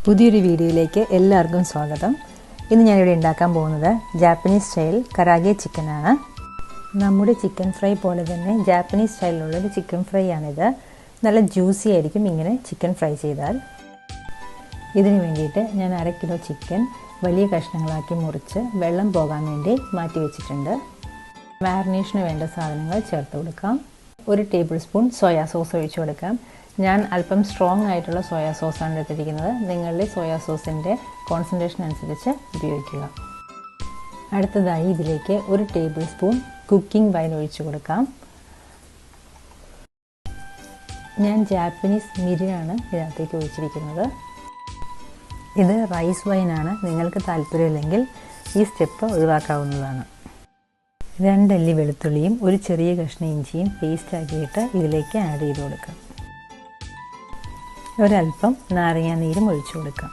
പുതിയൊരു വീഡിയോയിലേക്ക് എല്ലാവർക്കും സ്വാഗതം. ഇന്ന് ഞാനിവിടെ ഉണ്ടാക്കാൻ പോകുന്നത് ജാപ്പനീസ് സ്റ്റൈൽ കരാഗെ ചിക്കനാണ്. നമ്മുടെ ചിക്കൻ ഫ്രൈ പോലെ തന്നെ ജാപ്പനീസ് സ്റ്റൈലിലുള്ളൊരു ചിക്കൻ ഫ്രൈ ആണിത്. നല്ല ജ്യൂസി ആയിരിക്കും ഇങ്ങനെ ചിക്കൻ ഫ്രൈ ചെയ്താൽ. ഇതിന് വേണ്ടിയിട്ട് ഞാൻ 1/2 കിലോ ചിക്കൻ വലിയ കഷ്ണങ്ങളാക്കി മുറിച്ച് വെള്ളം പോകാൻ വേണ്ടി മാറ്റി വെച്ചിട്ടുണ്ട്. മാരിനേഷന് വേണ്ട സാധനങ്ങൾ ചേർത്ത് കൊടുക്കാം. 1 ടേബിൾ സ്പൂൺ സോയാ സോസ് ഒഴിച്ചു കൊടുക്കാം. ഞാൻ അല്പം സ്ട്രോങ് ആയിട്ടുള്ള സോയാ സോസാണ് എടുത്തിരിക്കുന്നത്. നിങ്ങളുടെ സോയാ സോസിൻ്റെ കോൺസെൻട്രേഷൻ അനുസരിച്ച് ഉപയോഗിക്കുക. അടുത്തതായി ഇതിലേക്ക് 1 ടേബിൾ സ്പൂൺ കുക്കിംഗ് വൈൻ ഒഴിച്ചു കൊടുക്കാം. ഞാൻ ജാപ്പനീസ് മിരിയാണ് ഇതിനകത്തേക്ക് ഒഴിച്ചിരിക്കുന്നത്. ഇത് റൈസ് വൈനാണ്. നിങ്ങൾക്ക് താല്പര്യമില്ലെങ്കിൽ ഈ സ്റ്റെപ്പ് ഒഴിവാക്കാവുന്നതാണ്. 2 അല്ലി വെളുത്തുള്ളിയും 1 ചെറിയ കഷ്ണം ഇഞ്ചിയും പേസ്റ്റ് ആക്കിയിട്ട് ഇതിലേക്ക് ആഡ് ചെയ്ത് കൊടുക്കാം. ഒരൽപ്പം നാരങ്ങ നീരും ഒഴിച്ചു കൊടുക്കാം.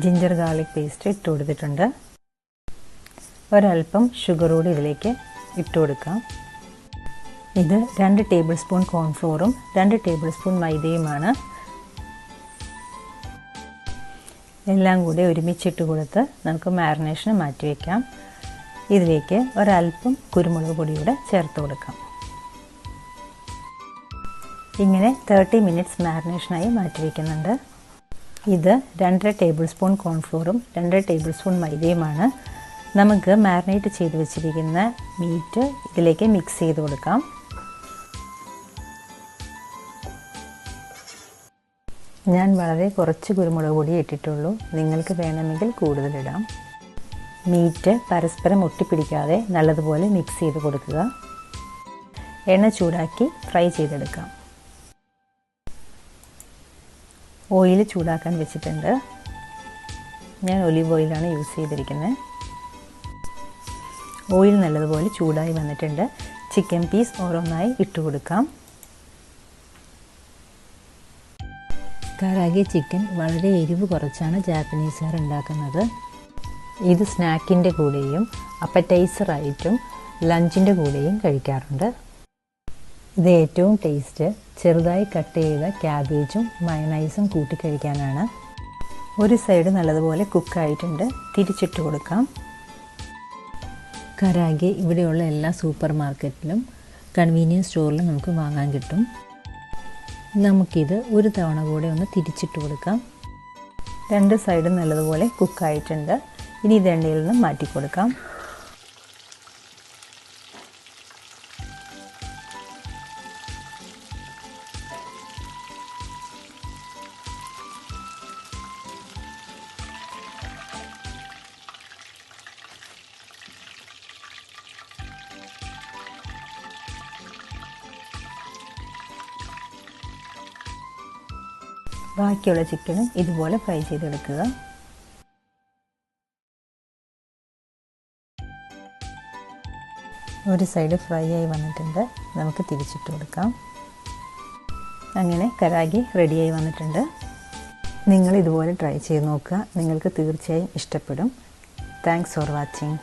ജിഞ്ചർ ഗാർലിക് പേസ്റ്റ് ഇട്ട് കൊടുത്തിട്ടുണ്ട്. ഒരൽപ്പം ഷുഗർ കൂടി ഇതിലേക്ക് ഇട്ട് കൊടുക്കാം. ഇത് 2 ടേബിൾ സ്പൂൺ കോൺഫ്ലോറും 2 ടേബിൾ സ്പൂൺ മൈദയുമാണ്. എല്ലാം കൂടി ഒരുമിച്ചിട്ട് കൊടുത്ത് നമുക്ക് മാരിനേഷന് മാറ്റി വയ്ക്കാം. ഇതിലേക്ക് ഒരൽപ്പം കുരുമുളക് പൊടിയൂടെ ചേർത്ത് കൊടുക്കാം. ഇങ്ങനെ 30 മിനിറ്റ്സ് മാരിനേഷനായി മാറ്റി വയ്ക്കുന്നുണ്ട്. ഇത് 2.5 ടേബിൾ സ്പൂൺ കോൺഫ്ലോറും 2 ടേബിൾ സ്പൂൺ മൈദയുമാണ്. നമുക്ക് മാരിനേറ്റ് ചെയ്ത് വെച്ചിരിക്കുന്ന മീറ്റ് ഇതിലേക്ക് മിക്സ് ചെയ്ത് കൊടുക്കാം. ഞാൻ വളരെ കുറച്ച് കുരുമുളക് പൊടി ഇട്ടിട്ടുള്ളൂ. നിങ്ങൾക്ക് വേണമെങ്കിൽ കൂടുതലിടാം. മീറ്റ് പരസ്പരം ഒട്ടിപ്പിടിക്കാതെ നല്ലതുപോലെ മിക്സ് ചെയ്ത് കൊടുക്കുക. എണ്ണ ചൂടാക്കി ഫ്രൈ ചെയ്തെടുക്കാം. ഓയിൽ ചൂടാക്കാൻ വെച്ചിട്ടുണ്ട്. ഞാൻ ഒലിവ് ഓയിലാണ് യൂസ് ചെയ്തിരിക്കുന്നത്. ഓയിൽ നല്ലതുപോലെ ചൂടായി വന്നിട്ടുണ്ട്. ചിക്കൻ പീസ് ഓരോന്നായി ഇട്ട് കൊടുക്കാം. കരാഗെ ചിക്കൻ വളരെ എരിവ് കുറച്ചാണ് ജാപ്പനീസുകാർ ഉണ്ടാക്കുന്നത്. ഇത് സ്നാക്കിൻ്റെ കൂടെയും അപ്പറ്റൈസറായിട്ടും ലഞ്ചിൻ്റെ കൂടെയും കഴിക്കാറുണ്ട്. ഇത് ഏറ്റവും ടേസ്റ്റ് ചെറുതായി കട്ട് ചെയ്ത ക്യാബേജും മയണൈസും കൂട്ടി കഴിക്കാനാണ്. ഒരു സൈഡ് നല്ലതുപോലെ കുക്കായിട്ടുണ്ട്. തിരിച്ചിട്ട് കൊടുക്കാം. കരാഗെ ഇവിടെയുള്ള എല്ലാ സൂപ്പർ മാർക്കറ്റിലും കൺവീനിയൻസ് സ്റ്റോറിലും നമുക്ക് വാങ്ങാൻ കിട്ടും. നമുക്കിത് ഒരു തവണ കൂടെ ഒന്ന് തിരിച്ചിട്ട് കൊടുക്കാം. 2 സൈഡും നല്ലതുപോലെ കുക്കായിട്ടുണ്ട്. ഇനി ഇത് എണ്ണയിൽ നിന്ന് മാറ്റി കൊടുക്കാം. ബാക്കിയുള്ള ചിക്കനും ഇതുപോലെ ഫ്രൈ ചെയ്തെടുക്കുക. ഒരു സൈഡ് ഫ്രൈ ആയി വന്നിട്ടുണ്ട്. നമുക്ക് തിരിച്ചിട്ട് കൊടുക്കാം. അങ്ങനെ കരാഗെ റെഡിയായി വന്നിട്ടുണ്ട്. നിങ്ങൾ ഇതുപോലെ ട്രൈ ചെയ്ത് നോക്കുക. നിങ്ങൾക്ക് തീർച്ചയായും ഇഷ്ടപ്പെടും. Thanks for watching.